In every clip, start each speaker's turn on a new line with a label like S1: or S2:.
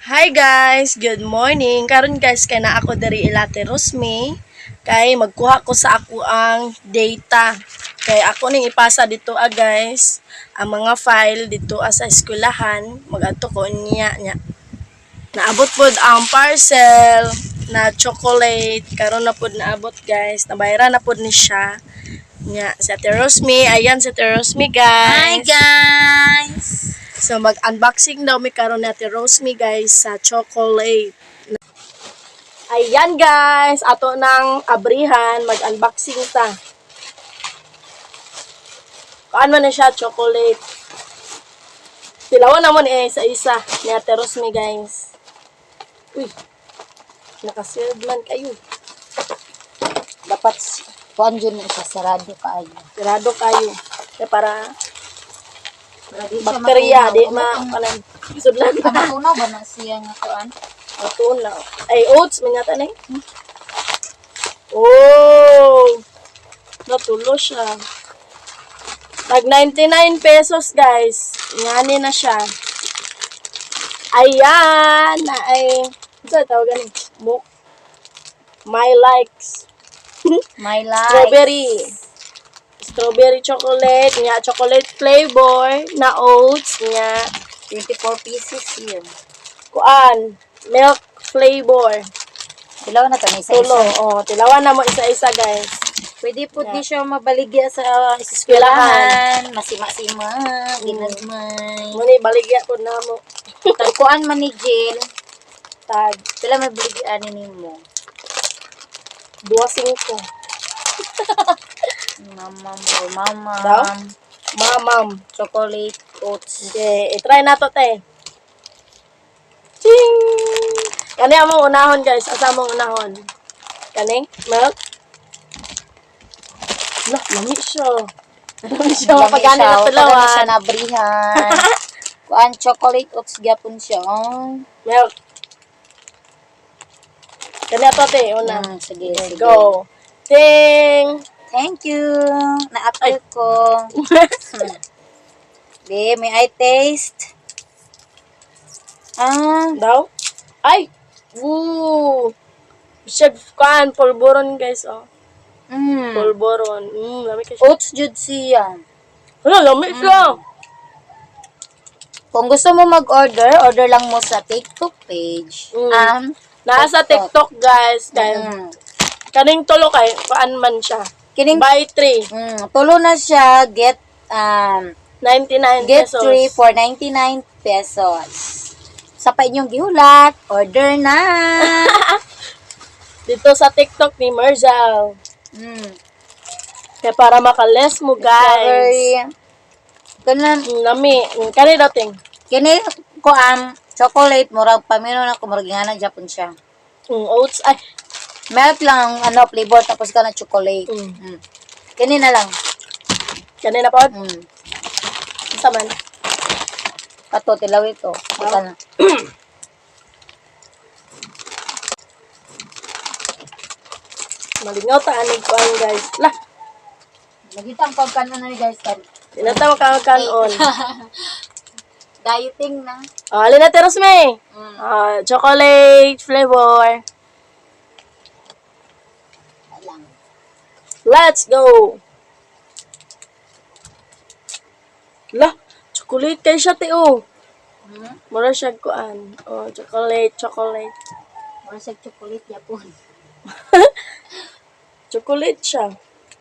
S1: Hi guys, good morning. Karon guys kay na ako diri ilate Rosme kay magkuha ko sa ako ang data. Kay ako ning ipasa dito guys ang mga file dito sa eskwelahan magadto ko niya. Naabot pod ang parcel na chocolate karon na pod naabot guys. Nabayaran na pod ni siya. Nya si Ate Rosme, ayan si Ate Rosme
S2: Hi
S1: guys.
S2: guys!
S1: So mag-unboxing daw mi karon ni Ate Rosme guys sa chocolate. Ayan guys, ato nang abrihan, mag-unboxing ta. Kuan man na siya, chocolate. Tilawan naman isa-isa ni Ate Rosme guys. Uy, nakasealed man kayo.
S2: Dapat kuan dyan na siya, sarado kaayo.
S1: Tirado kayo. Kaya para
S2: Di siya
S1: bakterya, di
S2: matunaw.
S1: kanan. Sudlan
S2: Ang matunaw ba na siya nga kuan?
S1: Ito na. Ay, oats, manyata na eh. Oh! Natulo siya. Tag 99 pesos, guys. Ngani na siya. Ayan! Ay, saan tawagan eh? My likes.
S2: My life.
S1: Strawberry chocolate. Nga, chocolate flavor na oats. Nga,
S2: 24 pieces here.
S1: kuan. Milk flavor.
S2: Dilaw na to na
S1: Tulo.
S2: isa-isa.
S1: Oh, tilawan na mo isa-isa, guys.
S2: Pwede po
S1: Yeah.
S2: di siya mabaligya sa eskwelahan. Masima-sima. Ginagmay.
S1: Muni, baligya po na mo.
S2: Tagkuan man ni Jill.
S1: Tag,
S2: Pila mabaligyan ni mo.
S1: 2.5.
S2: Mama mo, mama.
S1: Daw? Mamam.
S2: Chocolate oats.
S1: Okay, itry na to, te. Ching! Kani among unahon, guys. Asa mong unahon? Kaning? Milk? Lah, lami siya. Lami siya. Mapagani na
S2: Wala na siya
S1: tulawan.
S2: nabrihan. Kuan chocolate oats gyapon siya. Oh.
S1: Milk. Kani ato, te. Una.
S2: Sige, sige.
S1: Go. Ting!
S2: Thank you. Na-apple ko. Di, may eye taste.
S1: Daw? Ay! Woo! Siya, kuan, polboron, guys, oh. Polboron. Lami ka siya.
S2: Oats jud siya.
S1: Hala, lami siya.
S2: Kung gusto mo mag-order, order lang mo sa TikTok page.
S1: Nasa TikTok, guys. Kaya, kaning tulo kay, kuan man siya.
S2: Kining
S1: Buy 3.
S2: tulo na siya, get
S1: 99
S2: get
S1: pesos.
S2: 3 for 99 pesos. Sa pa inyong gihulat, order na.
S1: Dito sa TikTok ni Merzel. Kaya para makales mo, guys.
S2: Kanan,
S1: Lami. Kani dating.
S2: kini ko chocolate, murag pamino na ko, murag nga na Japon siya.
S1: Oats. Ay.
S2: Milk lang, flavor, tapos ka na chocolate. Kini na lang.
S1: Kani na po. Isa man.
S2: Kato, tilaw ito. Ika na.
S1: Malingaw ta anig kuan, guys. Lah.
S2: Nagitang pagkanan na ni guys.
S1: Tinata makakanon.
S2: Dieting na.
S1: Alin na teros me. Chocolate flavor.
S2: Lang.
S1: Let's go. Lah, chocolate kay siya te oh. Mura siya kuan. Oh, chocolate.
S2: Mura sa chocolate yapon.
S1: Chocolate siya.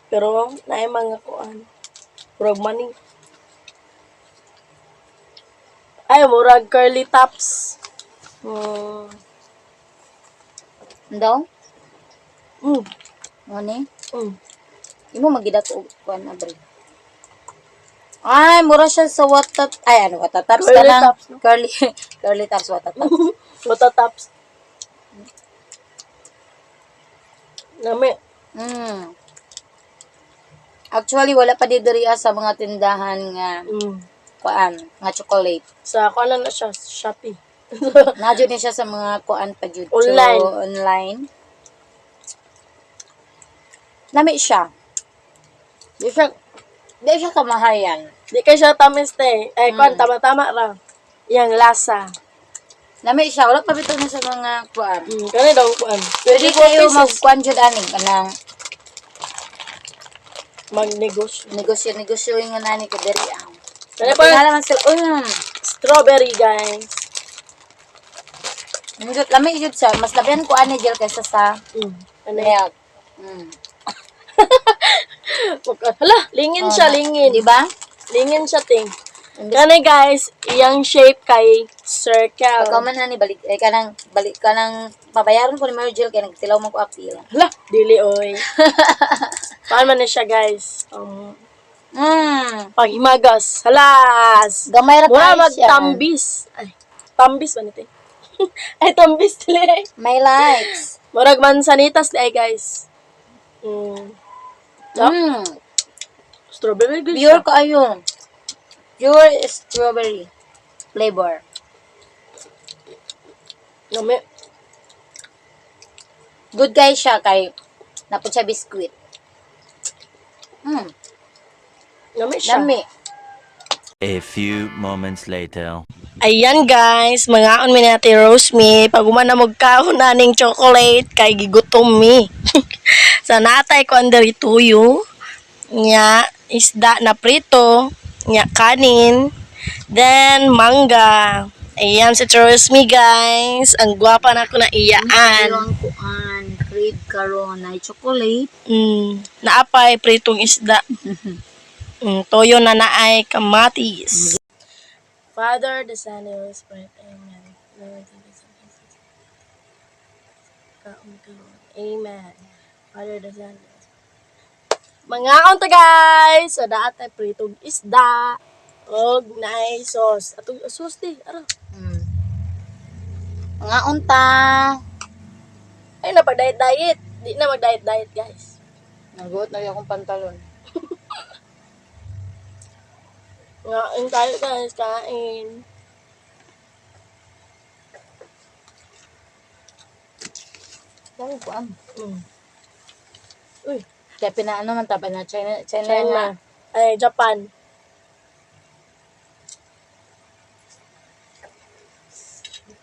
S1: Pero naay mga kuan. Murag money. Ay, murag curly tops.
S2: Daw?
S1: Mm.
S2: Ano ni?
S1: Mm.
S2: Imo magidat og kuan abri. Ay, mura siya sa watat. Ay, ano watataps ka
S1: Curly
S2: lang.
S1: tops, no?
S2: Curly tops watataps.
S1: Mata tops. Nami.
S2: Actually, wala pa di diri sa mga tindahan nga kuan, nga chocolate.
S1: Sa kuan na siya, Shopee.
S2: Nadyo din siya sa mga kuan pa jud.
S1: Online.
S2: So, online. Nami siya. Di siya kamahayan.
S1: Di kay siya tamis te. Kuan, tama-tama ra. Yang lasa.
S2: Lami siya, wala pa bitaw na sa mga kuan.
S1: Kani daw kuan.
S2: Pwede
S1: 24
S2: kayo
S1: pieces.
S2: mag-kuan jud ani kanang
S1: Magnegosyo.
S2: negosyo nga nani ko diri ang.
S1: Kani
S2: Pa
S1: pa
S2: naman sila.
S1: strawberry, guys.
S2: Jud lami jud siya, mas labihan ko ani gel kaysa sa
S1: Ano
S2: milk.
S1: Hala, lingin siya, lingin.
S2: Di ba?
S1: Lingin siya, ting. Kani guys, iyang shape kay circle.
S2: Pagka man ani balik balik ka nang pabayaron ko ni Margel kay nagtilaw man ko apil.
S1: Hala, dili oy. Paano man na siya, guys? Paghimagas. Halas.
S2: Gamay ra
S1: Mura
S2: kayo siya.
S1: magtambis. Ay, tambis ba nito? Ay, tambis dili.
S2: May likes.
S1: Murag mansanitas ay, guys. Strawberry, guys.
S2: Pure kayo. Pure strawberry flavor.
S1: Lami.
S2: Good guys siya kay napod siya biskuit.
S1: Lami siya.
S2: Lami.
S3: A few moments later.
S1: Ayan guys, mga on minati Rose me, pag umana magkaon na ning chocolate kay gigutom mi. Sa natay ko andari tuyo, nya isda na prito, nya kanin, then mangga. Ayan si Rose me guys, ang gwapa na ko na iyaan.
S2: Ang kuan, crave karon na chocolate.
S1: Naapay pritong isda. Toyo na naay kamatis. Father, the Son, and the Holy Spirit. Amen. Lord, Amen. Father, the Son, and the Holy Spirit. Mga unta guys, sa daat ay pritong isda. Og naay sauce. Atong sauce di, ara.
S2: Mga unta.
S1: Ay na pag diet. Di na mag diet guys.
S2: Naguot na akong pantalon.
S1: Ngain tayo guys, kain.
S2: Dami kuan.
S1: Uy,
S2: Kaya pinaano man tapa na China
S1: China. Ay, Japan.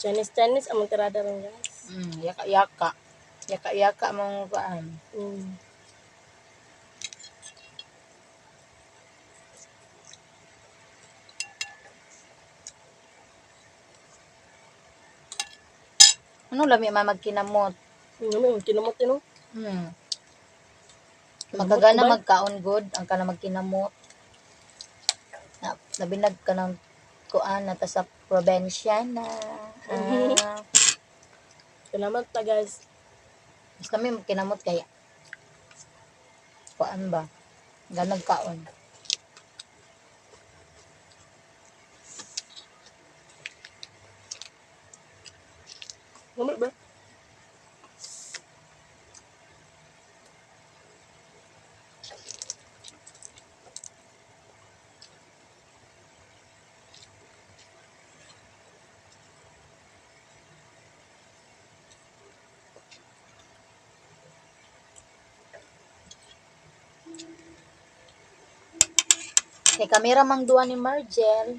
S1: Chinese, among tirada rin guys.
S2: Yaka-yaka. Yaka-yaka mong kuan. Ano lami magkinamot?
S1: Kinamot yun, no?
S2: Magkagana magkaon good ang kana magkinamot. Nabinag ka ng kuan na ta sa probinsya na.
S1: Salamat ta guys.
S2: Mas kami magkinamot kaya. Kuan ba? Ganag kaon.
S1: Salamat ba?
S2: Kay kamera mang duwa ni Margel.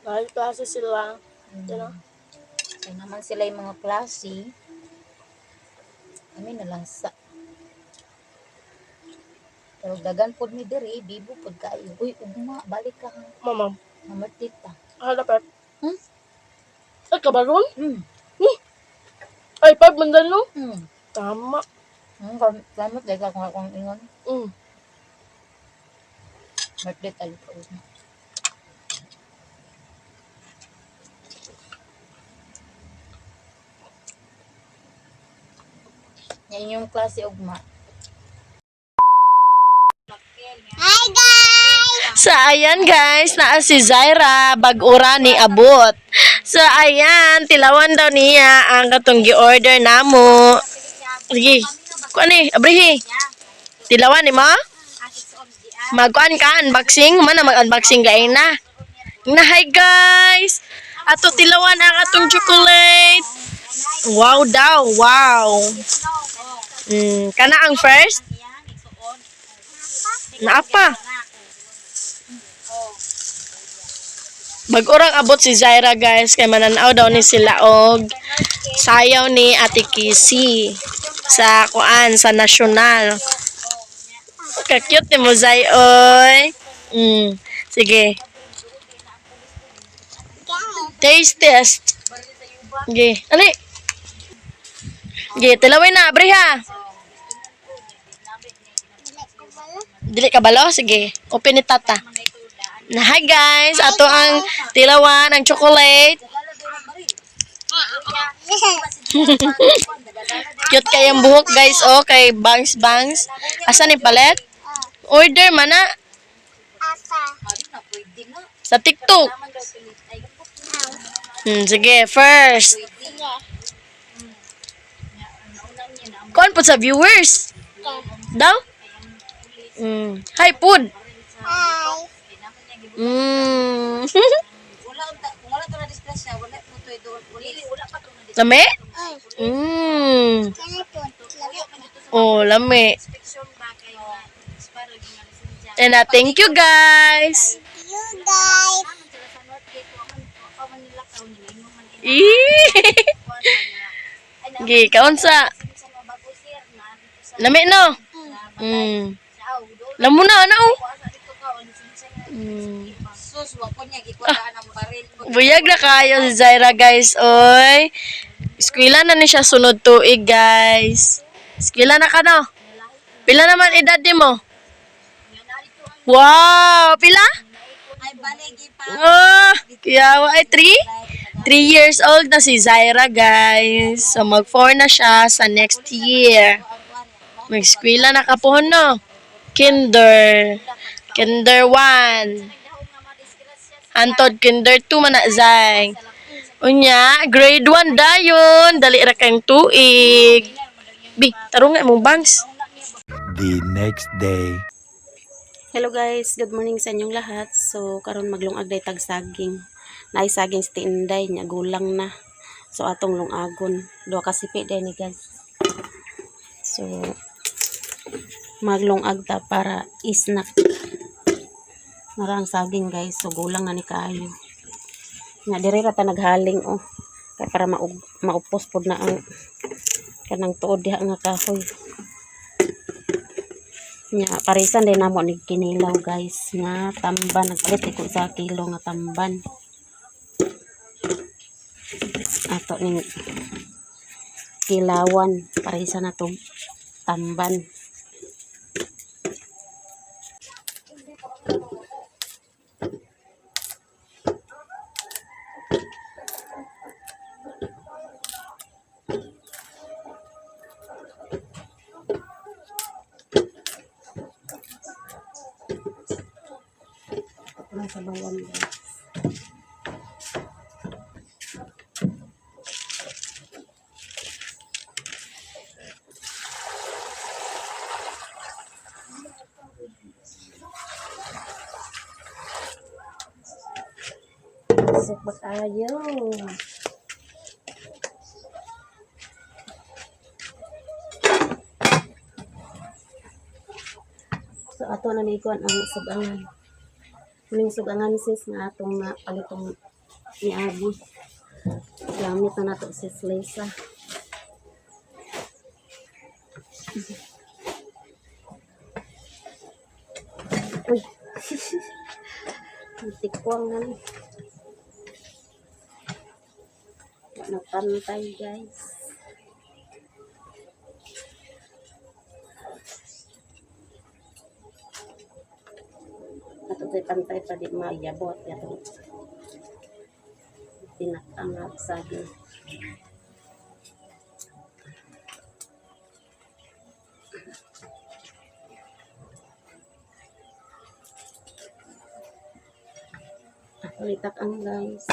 S1: Dahil klase sila. You know?
S2: Kaya naman sila yung mga klase. Kami na lang sa. Pero dagan pod mi diri, bibo pod kayo. Uy, ugma, balik ka.
S1: Mama,
S2: Mamatita.
S1: dapat. Ay, kabaron?
S2: Hmm.
S1: Ay, 5 mandan, no?
S2: Hmm.
S1: Tama.
S2: Salamat dahil ka kung akong ingon. Margel, talo ka ugma. Yan yung klase ugma.
S1: So, ayan guys, naa si Zaira, bag-ura ni abot. So, ayan, tilawan daw niya ang katong gi-order namo. Sige, kuan ni, abrihi. Tilawan ni mo? Magkuan ka, unboxing? Mana mag-unboxing ka na. Na, hi guys! Ato tilawan ang atong chocolate. Wow daw, wow. Kana ang first? Naapa? Mag-urang abot si Zaira guys kay mananaw daw ni sila og sayaw ni Ate Kisi sa kuan sa nasyonal. Ka-cute ni mo Zay oy. Sige. Taste test. Okay. Ali. Okay, tilawin na, Briha. Dili ka balo? Sige. Open ni tata. Na, hi guys. Ato ang tilawan, ang chocolate. Cute kayang buhok guys. Oh, kay bangs bangs. Asa ni palet? Order man na. Sa TikTok. Sige, first. Kuan po sa viewers. Daw? Hi, Pud. Lame? Oh, lame. And thank you guys. Gi, kaon sa. Lame no? Lamo na ana oh. Buyag na kayo si Zaira guys, oy. Eskwela na ni siya sunod tuig guys. Eskwela na ka no? Pila naman edad ni mo? Wow, pila? Oh, kiyawa ay 3 years old na si Zaira guys. So mag-4 na siya sa next year. Mag-eskwela na ka po no? Kinder 1. Antod kinder 2 man na Zay. Unya, grade 1 dayon. Dali ra kayong tuig. Bi, tarong nga mong bangs.
S3: The next day.
S4: Hello guys, good morning sa inyong lahat. So karon maglungag day tag saging. Naay saging sa tinday nya gulang na. So atong lungagon, duha ka sipi day ni guys. So maglungag ta para isnak. Narang saging guys, so gulang na ni kaayo. Nya diri ra ta naghaling oh. Kay para maupos pod na ang kanang tuod diha nga kahoy. Nya parisan din namo ni kinilaw guys nga tamban, nagpalit ko sa kilo nga tamban. Ato ning kilawan parisan na to tamban. Sa bawang guys. Pasok ba tayo? So ato na nikuan ang sugangan. Ning sugangan sis nga atong na palitong niagi. Gamit na nato sis Lisa. Uy. Tikwang na ni. Napantay guys. Ato tay pantay pa di mayabot yato. Tinatangap saging. Litak ang guys.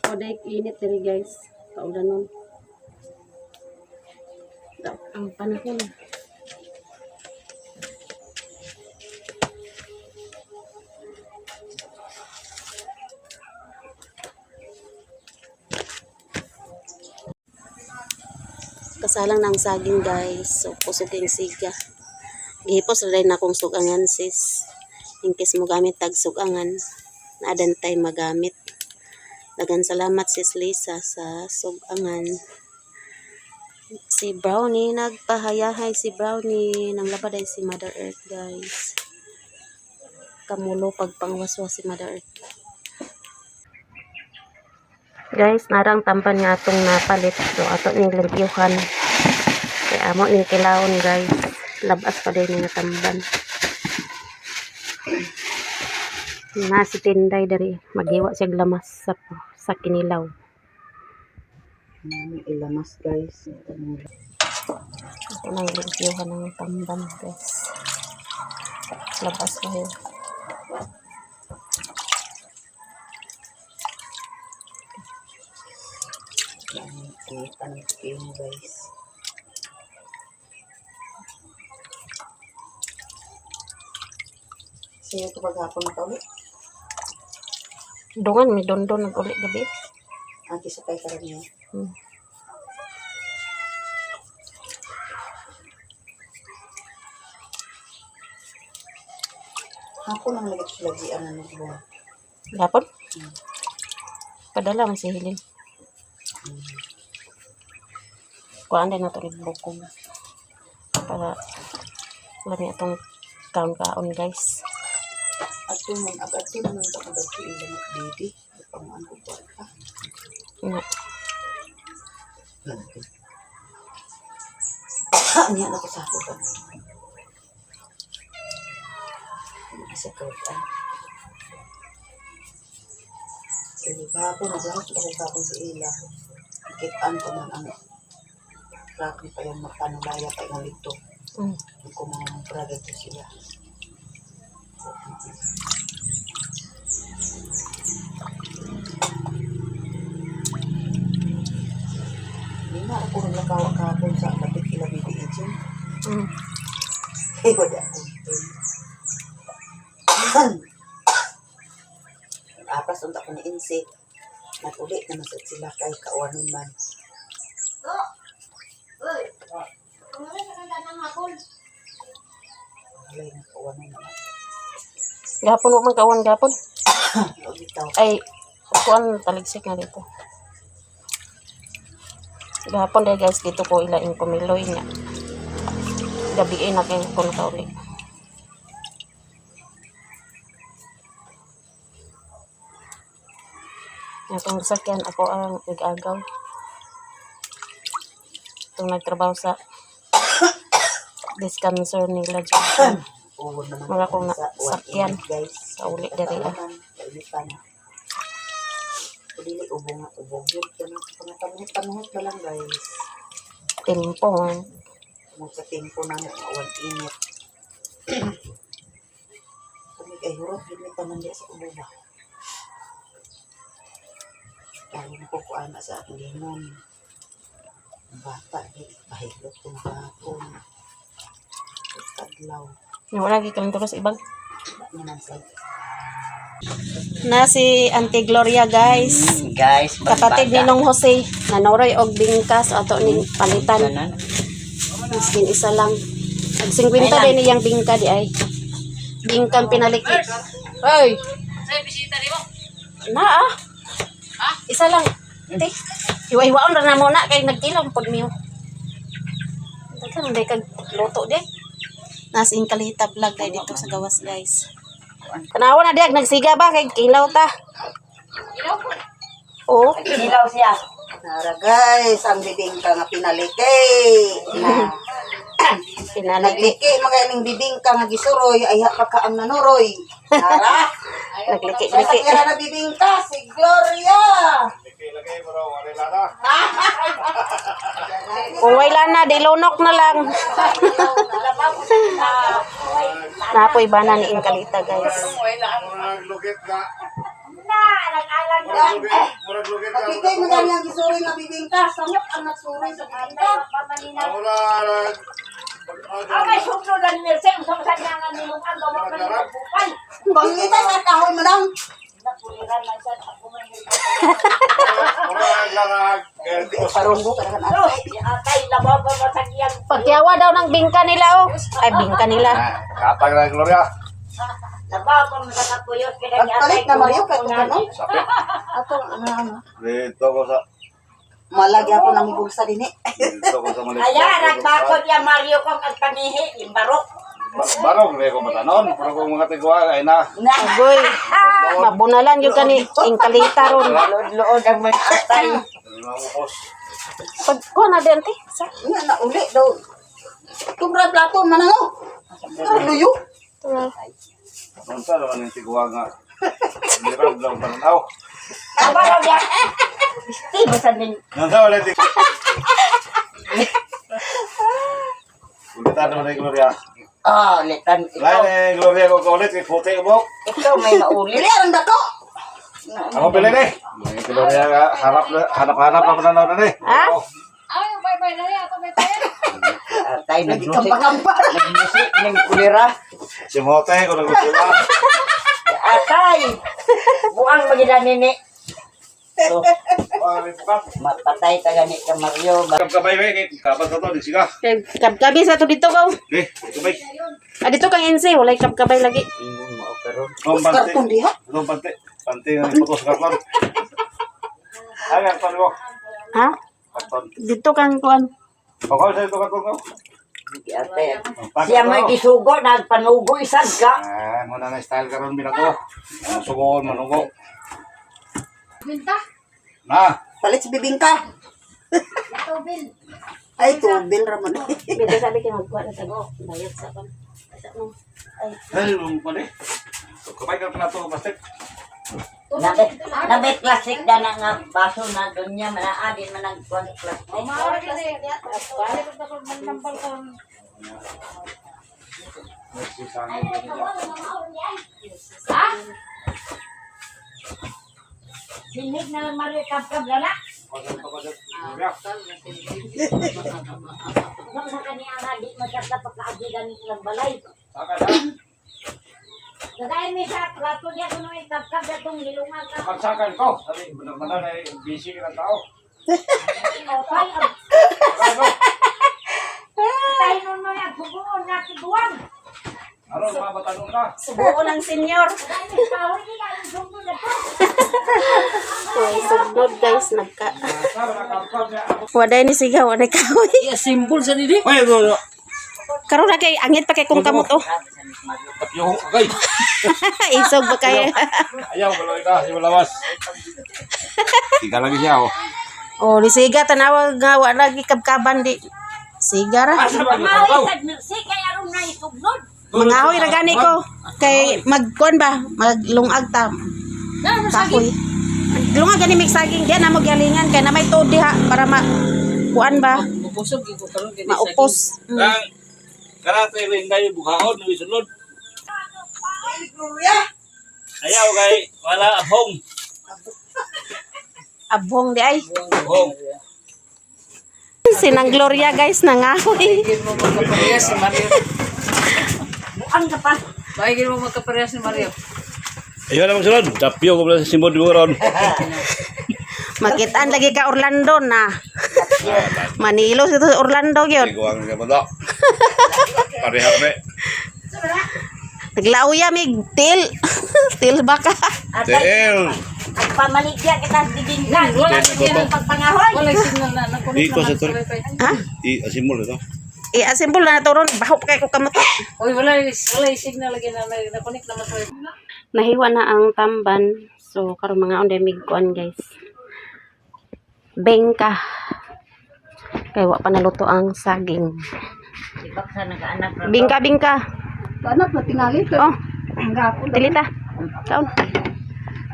S4: Oday init diri guys. Kaulan ang panahon. Kasalang ng saging guys. So kusog yung siga. Gihipos rin akong sugangan sis. In case mo gamit tag sugangan. Naadantay magamit. Dagan salamat sis Lisa sa sugangan. Si Brownie nagpahayahay si Brownie. Nang labad ay si Mother Earth guys. Kamulo pagpangwaswas si Mother Earth. Guys, narang tampan nga atong napalit. So, ato ning limpyuhan. Kaya amo ning kilawon guys. Labas pa din nga tamban. Na si Tinday dari. Magiwa siya lamas sa kinilaw.
S2: Ilamas guys.
S4: Ito na yung limpyuhan ng tamban guys. Labas pa yun.
S2: Guys. Sa'yo ito paghapon na ulit.
S4: Dungan, may dondon nag-ulit gabi.
S2: Ang kisapay ka rin niya. Hapon ang lagi-lagian na nagbuwan.
S4: Lapon? Padala man si Hilin. Kuhaan din na ito bukog. Para lami itong kaon-kaon guys.
S2: At yung agad ito naman ito agad ito ilang at baby. Pang ano ito pa.
S4: Nga.
S2: Niyan ako sa ako ba? Nasa kautan. Kasi kahapon, naglahat ako kahapon sa ila. Ikitaan ko man ang rapi pa yung mapanulaya pa yung lito. Yung kung mga product ko sila. Hindi na ako naglakawa kahapon sa lapit ila BBH. Eh, wala ako. Apas unta ko ni insik. Nag-ulit na masad sila kay kawanon man. Alay na kawanon man.
S4: Gapon mo man kawan gapon.
S2: Bitaw.
S4: Ay, kuan taligsik na dito. Gapon dahil guys, dito ko ilaing kumiloy nga. Gabi na kayo kung kauli. Itong sakyan, ako ang nag-agaw. Itong nagtrabaho sa discancer nila dyan. Wala kong sakyan. Kauli dari ah.
S2: Dili ubong nga ubong yun. Pangatamot na lang guys.
S4: Tempo.
S2: Kung sa tempo na awan init. Kung ay hurot, hindi pa man sa ubo ba. Kaya na ko kuana sa aking limon. Bata, pahiglot kong hapon. Taglaw.
S4: Wala lagi kami terus ibang.
S2: Naman sa
S4: Na si Auntie Gloria guys.
S5: Guys,
S4: Kapatid ni Nong Jose. Nanoroy og bingkas ato ning palitan. Miskin isa lang. Ag 50 din niyang bingka di ay. Bingkang pinaliki. Hoy. Sa bisita nimo? Na ah. Ha? Isa lang. Te. Iwa-iwaon ra na muna kay nagkilaw pod miyo. Dagan day kag luto di. Nas in Kalita vlog day dito sa gawas guys. Kanawa na diag nagsiga ba kay kilaw ta. Kilaw po. Oo.
S2: Ilaw siya. Nara guys, ang bibingka nga pinaliki. Nagliki mga ining bibingka nga gisuroy ay pagka ang nanuroy. Nara.
S4: Nagliki-liki.
S2: Sasakyan na bibingka si Gloria.
S4: Kung wala na, dilunok na lang. Napoy ba na ni Inkalita guys.
S2: Pagkikay mo na niyang gisuroy nga bibingka. Samot ang nagsuroy sa bibingka.
S6: Abay, suklo na ni Merced, sa masanyangan ni Lukan, gawa ka ni Bukay.
S2: Pangita sa kahoy mo lang. Parunggo ka na
S6: Atay, labaw pa matagyan.
S4: Pagyawa daw ng bingka nila oh. Ay, bingka nila.
S5: Kapag na Gloria.
S6: Labaw pa matakuyot.
S2: Pagpalit na Mario, kahit kung ano.
S5: Sabi.
S2: Ato, ano.
S5: Dito ko sa...
S2: Malagi ako ng bulsa din eh.
S5: Dito ko sa maliit.
S6: Aya, nagbakod ya Mario kong at panihi. Yung barok.
S5: Barong, hindi ko matanon. Pero kung mga tigwa, ay na.
S4: Agoy. Mabunalan yung kani. Ingkalita ron.
S6: Lood ang mga atay.
S5: Namukos.
S4: Pag ko na din, te.
S2: Nga na uli daw. Tubra plato man ano. Luyo.
S5: Nunta naman yung tigwa nga. Hirap lang pananaw.
S6: Abarog ya. Isti, basta din.
S5: Nunta wala tigwa. Ulitan naman yung Gloria.
S6: Oh, litan.
S5: Lain eh, Gloria ko kaulit. Puti mo.
S6: Ikaw may maulit.
S2: Pili ang dako.
S5: Ako pili ni. Yung Gloria nga, hanap-hanap na pananaw na ni.
S4: Ha?
S6: Atay, nagmusik.
S2: Kampa-kampa.
S6: Nagmusik ng kulira.
S5: Si Mote, kung nag-usila.
S6: Atay. Buang magina nini. So,
S5: May pukat.
S6: mapatay ka gani ka Mario.
S5: Kabay, kapat na to, di siga.
S4: Kabkabi sa to dito ko.
S5: Kabay.
S4: Ah, dito kang NC. Walay kabkabay lagi.
S6: Ingon mo karon.
S5: Nung pante.
S2: Karton diha.
S5: Nung pante. Pante nga iputos karton. Ay, karton mo.
S4: Ha?
S5: Karton.
S4: Dito kang kuan.
S5: Pagkaw sa ito karton ko.
S6: Ate. Siya may gisugo nagpanugo isad ka.
S5: Ah, muna na style karon bila to. Sugon, manugo. Na.
S2: Palit si bibingka. Ay, tubil raman.
S4: Bida sabi kayo magkuha na tago. Bayad sa kan.
S5: Ay, nung pali. Kabay ka pala to, bastet.
S6: Nabit plastic na nga baso na doon niya manaadin man ang plastic. Sinig na Mario kapkab lala. Nung sa kaniya nga di magkata pagkaagigan ng balay. Kagaya may sa plato niya kung may kapkab na itong nilungan ka.
S5: Pagsakan ko. Sabi, benar-benar ay busy ka ng tao.
S6: Tayo nun mo yan, subuon na tiguan.
S5: Ano, mga batanong ka?
S4: Subuo ng senyor.
S6: Kagaya may kahoy niya, ang sumbong na to.
S4: Uy, sugod guys. Nagka.
S5: Sabi na kapag niya ako.
S4: Waday ni sigaw. Waday kahoy.
S5: Ay, ito.
S4: Karoon na kay angit pa kay kung kamot oh.
S5: Yung agay.
S4: Isog ba kayo?
S5: Ayaw, baloy ka. Yung lawas. Tiga lagi siya, oh.
S4: Oh, ni siga tanawag nga wa lagi kabkaban di. Siga ra.
S6: Mahoy sa si kaya ron na isugnod.
S4: Mangahoy ra gani ko. Kay magkuan ba? Maglungag ta. Kahoy. Lungag gani mig saging diyan na mo galingan kay na may tuod diha para ma kuan ba?
S7: Pusog gyud ko karon kini
S4: Maupos.
S5: Karate rin kayo bukaon, nuwisunod. Ayaw kay, wala abong.
S4: Abong di ay.
S5: Abong.
S4: Sinang Gloria guys nangahoy.
S7: Bagay mo magkaparehas si Mario.
S6: Buang ka pa.
S7: Bagay mo magkaparehas ni Mario.
S5: Ayaw na magsunod. Tapyo ko pala sa simod ko ron.
S4: Makitaan lagi ka Orlando na. Manilo sa Orlando gyud.
S5: Iguang nga ba Pareha kami.
S4: Naglauya mig til. Til baka.
S6: Atay,
S5: Del.
S6: ang pamaligya kita bibingkan.
S7: Wala
S6: Wala
S7: siya
S6: ang pagpangahoy.
S7: Wala signal na nakunik
S5: Dito sa
S7: na
S5: tol.
S4: Ha?
S5: Asimol ito.
S4: I-assemble na to ron. Baho pa kay ko kamot.
S7: Uy, wala signal lagi na nakunik na mas.
S4: Nahiwa na ang tamban. So karon mga onde mig kuan guys. Bengka. Kay wa pa naluto ang saging.
S6: Ibak sa nag-anak ra.
S4: Bingka.
S2: Anak na tingali.
S4: Oh. Tilita. Kaon.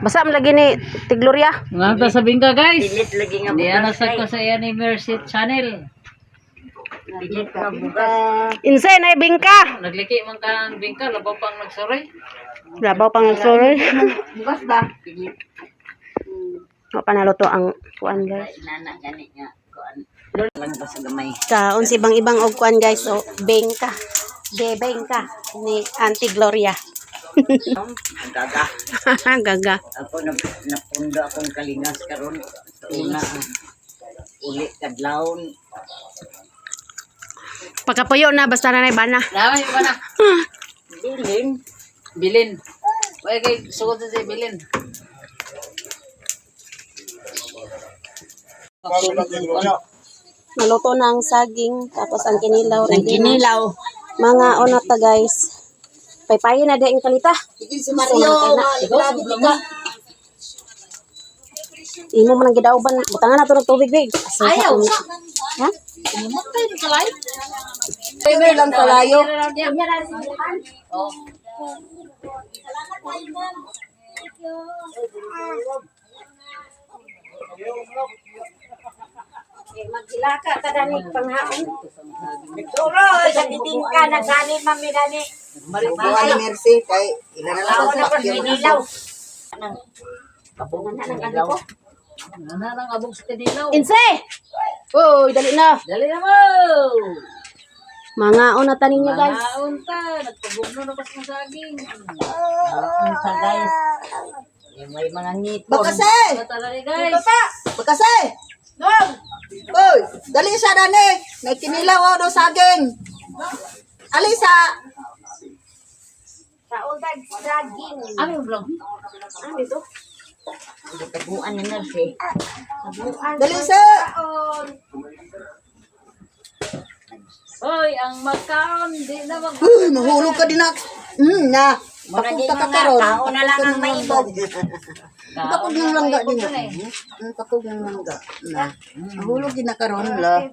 S4: Basa man lagi ni Tigloria.
S7: Nganta sa bingka guys.
S6: Pilit lagi nga
S7: Di
S6: bukas.
S7: anasag ko sa iya ni Mercy Channel.
S6: Pilit ka bukas.
S4: Insay na bingka.
S7: Nagliki man ka ang bingka labaw pang nagsoray.
S4: Labaw pang sorry.
S2: Bukas ba?
S6: Pilit
S4: Wa pa naluto ang kuan guys.
S6: nana gani nga kuan. Doon lang ba sa gamay.
S4: Kaon si ibang-ibang og kuan guys. O bengka. Bengka ni Auntie Gloria.
S6: Ang gaga.
S4: Gaga.
S6: Ako napundo akong kalingas karon sa una. Uli kadlawon.
S4: Pagkapuyo na, basta na bana.
S7: Naman yung na.
S6: Bilin.
S7: Bilin. Wala kay sugod sa bilin.
S4: Naluto na ang saging, tapos ang kinilaw.
S6: Ang
S4: ready na.
S6: kinilaw.
S4: Mga ono ta guys. Paypayin na din kalita.
S6: Sige si Mario. Grabe ka.
S4: Imo man ang gidauban. Butangan na to ng tubig, big. Ayaw. Ha?
S6: Pwede lang kalayo.
S4: Maghilaka ka dani panghaon.
S6: Turo, sa titing ka, nagsanin mami dani. Buwan Mercy, kay ilan na lang sa kinilaw.
S4: Kapungan na ng ano ko.
S7: Nanang abog sa kanilaw.
S4: Inse! Uy, dali na.
S7: Dali na mo!
S4: Mga ona tanin niyo guys.
S7: Naon ta. Nagpagugno na pas ng saging.
S6: Sa guys. May mga ngipon.
S2: Bakasay!
S7: Tara guys.
S2: Bakasay! Uy, dali siya dani. May kinilaw o do saging. Alisa.
S4: Kaundag saging.
S7: Ano yung vlog?
S4: Ano ito?
S6: Taguan ni Mercy.
S2: Dali siya.
S7: Hoy, ang makaon. Di na mag...
S2: Uy, mahulog ka din na. Na.
S6: Muna
S2: Pakog
S6: din
S2: ka
S6: mga
S2: karon.
S6: tao na lang ang maibog.
S2: Pakog ng langga din na. Pakog ng langga. Na. Mahulog din na karon la.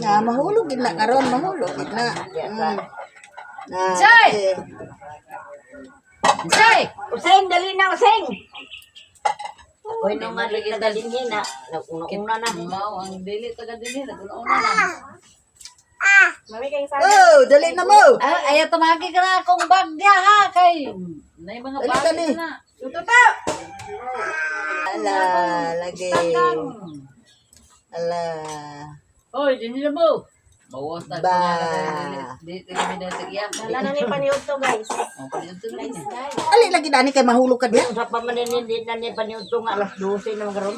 S2: Na, mahulog din na karon. Mahulog din na. Na.
S7: Chay! Chay!
S6: Useng, dali na, useng! Ako'y naman nagdalingin na. Naguna na.
S7: Mau, ang dili taga dili. Naguna-una na.
S4: Mami kayong saging.
S2: Oh, dali na mo.
S7: Ay, ayaw tumagi ka na akong bagya ha. Kay, na yung mga
S2: Dali,
S7: bagay
S2: dali.
S7: na.
S2: Ala, lagi. Ala.
S7: Hoy, dili na mo. Bawas na.
S2: Ba.
S7: Dito kami na tigyan.
S4: Wala na ni paniud to guys.
S7: Ang palito na rin.
S2: Ali lagi dani kay mahulog ka diyan.
S6: Sa pamaninindin na ni Paniutong alas 12 na magaroon.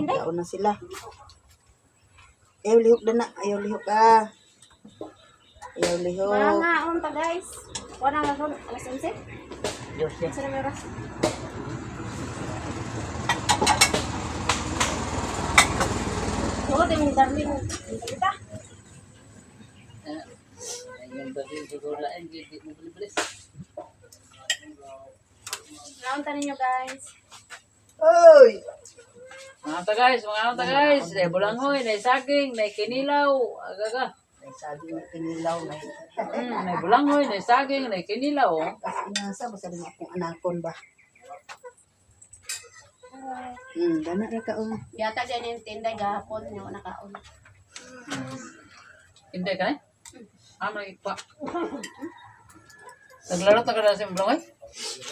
S2: Tao na sila. Ayaw lihok na. Ayaw lihok ka. Ayaw lihok.
S4: Mga on ta guys. Wala na ron. Alas 11.
S6: Diyos yan.
S4: Sa numero. Oo, din darling. Kalita.
S7: Ayun ba din siguro lang. Hindi mo bilis.
S4: Naon tanin niyo guys.
S2: Oy.
S7: Mga ata guys, mga ata guys. Nay bulangoy, nay saging, nay kinilaw. Agaga.
S2: Ay sabi ni kinilaw na.
S7: Nay bulangoy, nay saging, nay kinilaw.
S2: Kasi inasa basta din akong anakon ba. Dana ra ka oh.
S4: Yata dyan yung tinday gahapon nyo nakaon.
S7: Hindi ka eh? Ano ipa? Naglaro ta ka na sa bulangoy?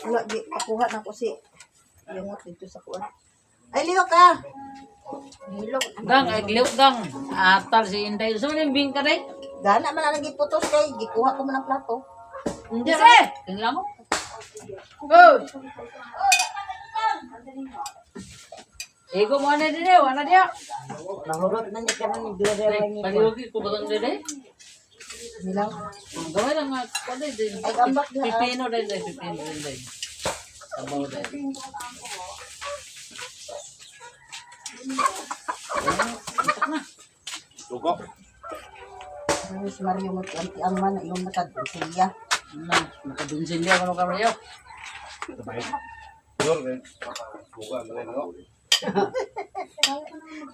S2: Wala di pakuha na ko si yung dito sa kuan. Ay lihok ka.
S7: Gang, ay gliw gang. Atal si Inday. So, yung bing ka day?
S2: Gana man lang giputos kay gikuha ko man ang plato.
S7: Hindi rin. Tingnan mo. Go! Ego mo na din eh. Wala diya.
S6: Nahurot na niya ka na ni Gloria Wangipon.
S7: Paliwagi ko ba kang din eh?
S2: Nilang
S7: Ang gawin lang nga. Pwede din. Pipino din din. Pipino din din. Sabaw din.
S5: Suko.
S2: Luis Mario mo ang man yung nakadulsiya.
S7: Nakadunsilya ko ng kamaryo.
S5: Sabay. Yor, eh. Buka na rin ako.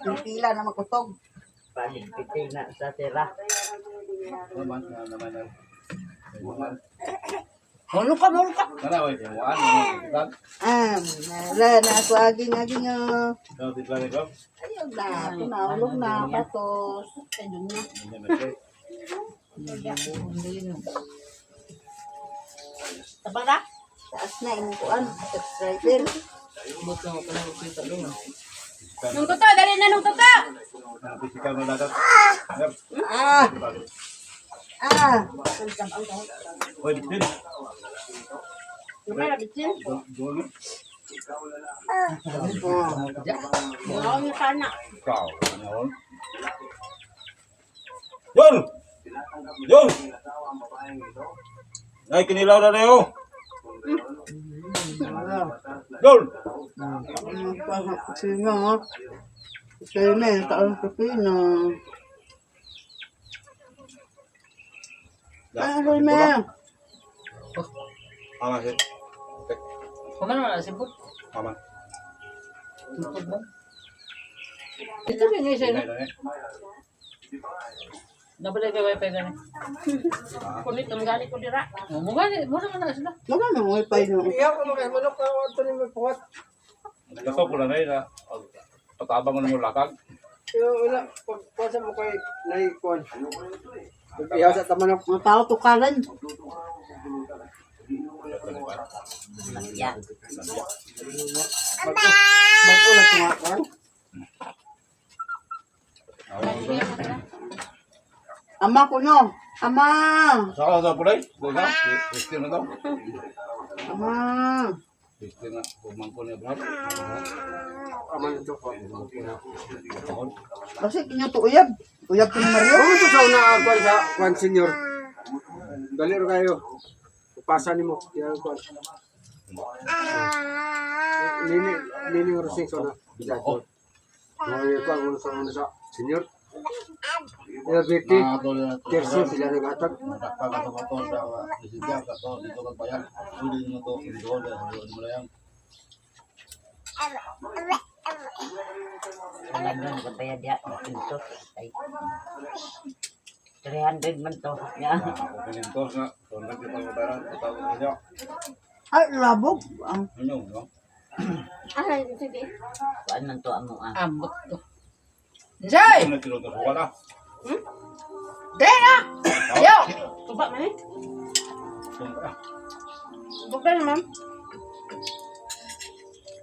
S2: Yung pila na makutog.
S6: Paligpitin na sa tira.
S5: Naman, naman. Naman.
S7: Hulog ka, hulog ka.
S5: Kana, wait. Yung waan.
S2: Nara na ako aging oh.
S5: Ikaw, titla na ikaw.
S2: Ayaw na, pinahulog na, patos. Ayun na.
S5: Hindi na siya.
S4: Tabang na?
S2: Taas na, imong kuan. Subscriber.
S7: Buto mo pala ko kita doon.
S4: Nung tuto, dali na nung tuto!
S5: Physical na dagat.
S6: Ah.
S5: Hoy, bitin.
S4: Lumaya bitsin.
S5: Dolo.
S4: Ngaw niya kana.
S5: Ikaw. Ano? Yun! Yun! Ay, kinilaw na na yun. Yun!
S2: Sino? Sino? Taon pipino. Ano mo?
S5: Aman, sir.
S7: Kumain mo na sipot.
S5: Aman.
S7: Sipot mo. Ito rin isa na. Nabalay ka wifi gani.
S4: Kunit ang gali ko dira.
S7: Mo gani, mo na sila.
S2: Magano mo pa yun?
S5: Kaso ko na na yun, ha? Patabang mo ng lakag.
S2: Mga tao tukalan. Ba't ulat tumakal? Ama ko no. Ama.
S5: Saka na po rin? Diba? Pwede na daw.
S2: Ama.
S5: Pwede na. Pumangko niya ba?
S2: Kasi kinyo to uyab. Uyab ko ni Mario.
S8: Oo, ito sa una kwan sa kwan senior. Dali ro kayo. Pasa nimo. Yan kwan. Nini rosing sa na. Bidato. Mga kwan ulo sa una sa senior. Ya beti. Tersi sila naghatag.
S6: Alam ko bayad ya. Ito. 300 man to. Ya.
S5: Pinintos na. Tundag yung pagbabayaran. Patawag niya.
S2: Ay, labog. Ang
S5: Ano, no?
S4: Ay, sige.
S6: Kuan man to amo ah.
S7: Ambot to. Jay!
S5: Ano tinutos ko na?
S7: Dena! Yo!
S4: Tuba man eh.
S5: Tundag.
S4: Tuba naman.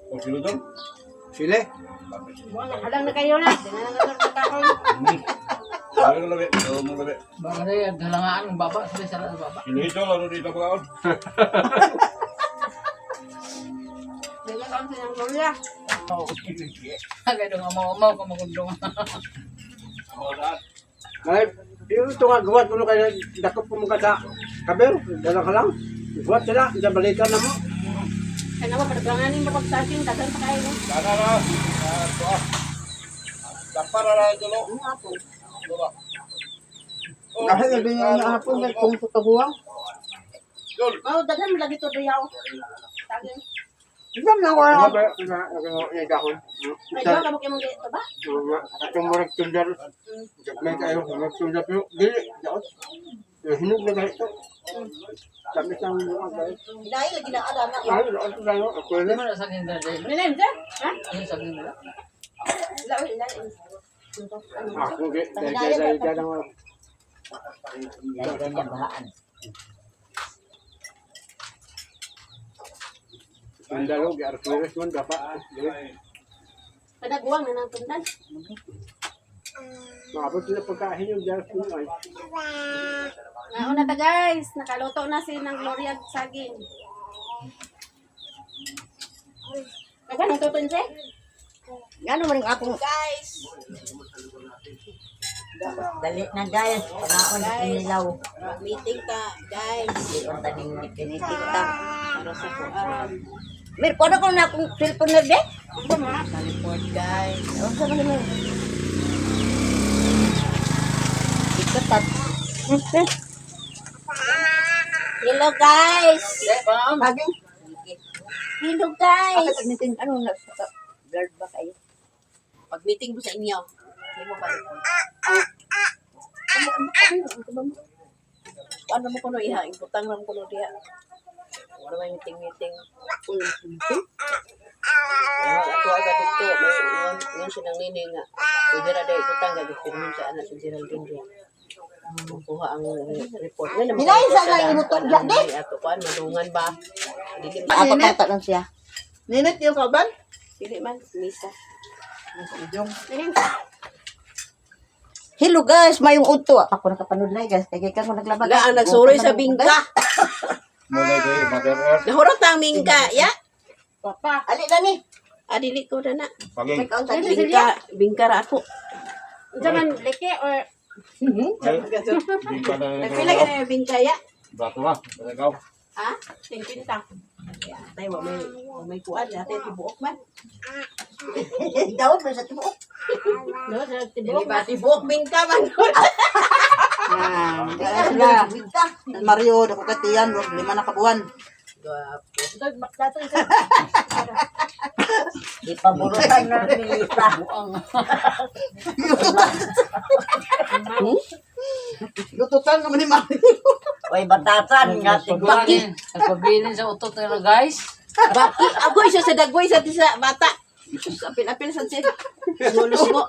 S5: O sino doon?
S8: Sile.
S4: Wala, halang na kayo na. Di na nagator ka kaon.
S5: Ayaw na labi. Ayaw mo labi.
S7: Baka na yung halangaan ng baba. Sabi sa baba.
S5: Kinito, lalo dito pagkaon.
S4: Di na kaon silang gloria.
S7: Kaya doon amaw-amaw ka magundong.
S8: Ay, yung tunga guwat mo kayo dakop mo ka sa kabel. Dala ka lang. Guwat sila. Diyan balikan na mo.
S4: Kaya naman, padaglanganin mo pag-starting. Tagan pa kayo.
S5: Sana na. Ito ah. Dampar na lang ito, no?
S2: Kasi gabi niya nga hapon kung tutabuang.
S5: Yun.
S4: Oh, dagan mo lagi to dayaw. Tagan.
S2: Tignan na ako.
S8: Ano ba? Ano dahon?
S4: Ay, daw ka mo kayo mong dito ba?
S8: Atong murag tundar. May kayo murag tundar pero dili daot. Hinog na dahito. Kami sang mga guys.
S6: Dahil lagi na ada na.
S8: Ay, daot tayo. Ako
S7: Hindi
S8: na.
S7: mo na saging na dahil.
S4: Ninem, sir? Ha?
S7: Yung saging nila.
S4: Ilaw, ilaw.
S8: Ako dahil dahil mga
S6: Dahil ganyan bahaan.
S8: Andalo, gi-arquiles man dapat.
S4: Padaguang na ng tundan.
S8: Maabot sila pagkain yung jar food ay.
S4: Nauna ta guys, nakaluto na si ng Gloria saging. Dagan ang tutuin siya?
S6: Gano man ang akong guys. Dali na guys. Panaon inilaw. Meeting ta guys. Di on taning meeting ta. Para sa kuan. Mir, kono ko na akong cellphone na de. Sa report guys. O sa mga mo. Ikatat. Hello guys.
S2: Saging.
S6: Hello guys.
S2: Bakit meeting?
S6: Ano na blurred ba kayo? Pag meeting mo sa inyo, hindi mo ba report? Ano mo kuno iha? Imputang lang kuno diha. Ano may meeting? Ako agad dito. May yun sinang nini nga. Pwede na dahil imputang gagawin. Pinuhin siya anak si Geraldine diha. Kuha ang report.
S2: Minayin sa lang inutok dyan din.
S6: Ato kuan, madungan ba? Dili
S2: Apa
S6: man.
S2: kata lang siya? Ninit yung kaban?
S6: Dili man. Misa.
S2: Yung.
S4: Ninem.
S6: Hello guys, mayong udto. Ako nakapanood na guys. Kaya ka mo naglabag.
S2: Ang nagsuroy sa bingka.
S5: Muna kay Mother Earth.
S2: Nahurot ang mingka, ya.
S6: Papa, ali na ni.
S2: Adili ko na na.
S5: Paging.
S2: Bingka ra ako.
S4: Zaman leke or
S5: Bingka na
S2: Nagpila ka na yung bingka, ya.
S5: Bato na. Ikaw.
S2: Ha? Tingpinta. Tayo, may kuan. Ate, tibuok man.
S6: Daot ba sa tubo?
S2: No, tibuok ba? Tibuok bingka man.
S6: Sila. Mario, dako katiyan, 5 na kabuan. Ipaburutan na nilita.
S2: Lututan naman ni Mario.
S6: Oy, batasan nga
S7: Baki. Nagpabilin sa utot nila guys.
S2: Baki, agoy siya sa dagoy sa bata. Apil-apil sa siya. Lulusgo.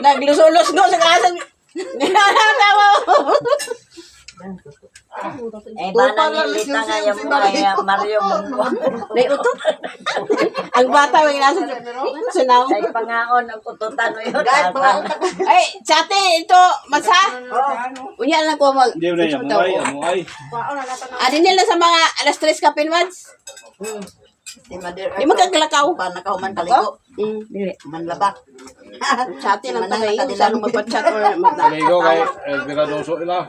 S2: Naglusulusgo sa kasan. Tawa mo.
S6: Eh, bana nilita nga yung mga Mario mo.
S2: Nay utot. Ang bata may nasa sunaw.
S6: Ay, pangaon ang kututan mo yun.
S2: Ay, chate, ito, masa. Unya lang ko mag...
S5: Hindi mo na yan. Amuay.
S2: Adi nila sa mga alas 3 kapin mads. Di magkaglakaw.
S6: Panakaw man kaligo.
S2: Dili.
S6: Manlaba.
S2: Chate lang tayo. Saan magpa-chat or
S5: Paligo kay Viradoso ila.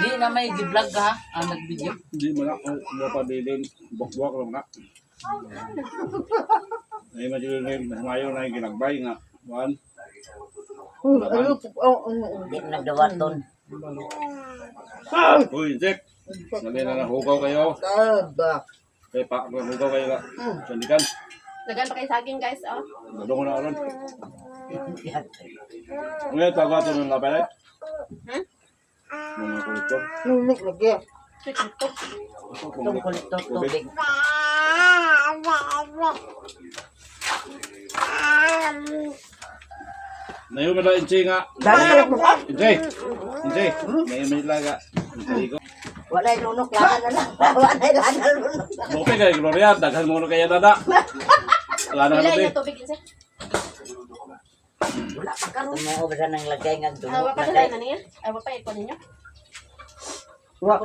S7: Di na may gi-vlog ka ha. Nag-video.
S5: Hindi mo na. Hindi pa dilin. Bukwak lang na. Ay, madilin. Mayo na yung ginagbay nga. Juan.
S6: Hindi mo nagdawaton.
S5: Uy, Jack. Nali na nahugaw kayo. Kaya pa, nahugaw kayo na. Sandikan.
S4: Dagan pa kay saging guys, oh.
S5: Dado ko na aron. Ngayon, taga ito ng lapalit. Mga kulito.
S6: Tungkol ito tubig.
S5: Nayo mo na inchi nga. Inchi. Inchi. Nayo mo ilaga. Inchi.
S6: Walay lunok lang na lang. Walay lang na lunok.
S5: Buti kay Gloria. Daghan mo na kaya dada. Wala na
S4: Ilay
S5: natin.
S4: na tubig isa.
S6: Tumuo ba siya ng lagay nga dumok
S4: Awa pa
S6: na
S4: sa
S6: kay.
S4: na niya. Awa pa iko ninyo.
S2: Wala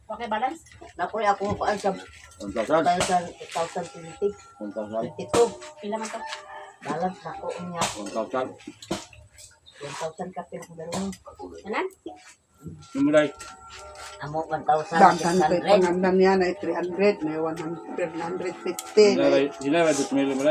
S4: Okay, balance.
S6: Nakoy ako pa sa
S5: 1,000.
S6: 2020.
S5: 1,000.
S6: 22.
S4: Pila man to?
S6: Balance ako niya.
S5: 1,000.
S6: 1,000 kapil ko dalawa.
S4: Anan?
S5: Sumuday.
S6: Amo 1,600.
S2: Pangandan niya na 300, may 150.
S5: Hinay, 2,000 mo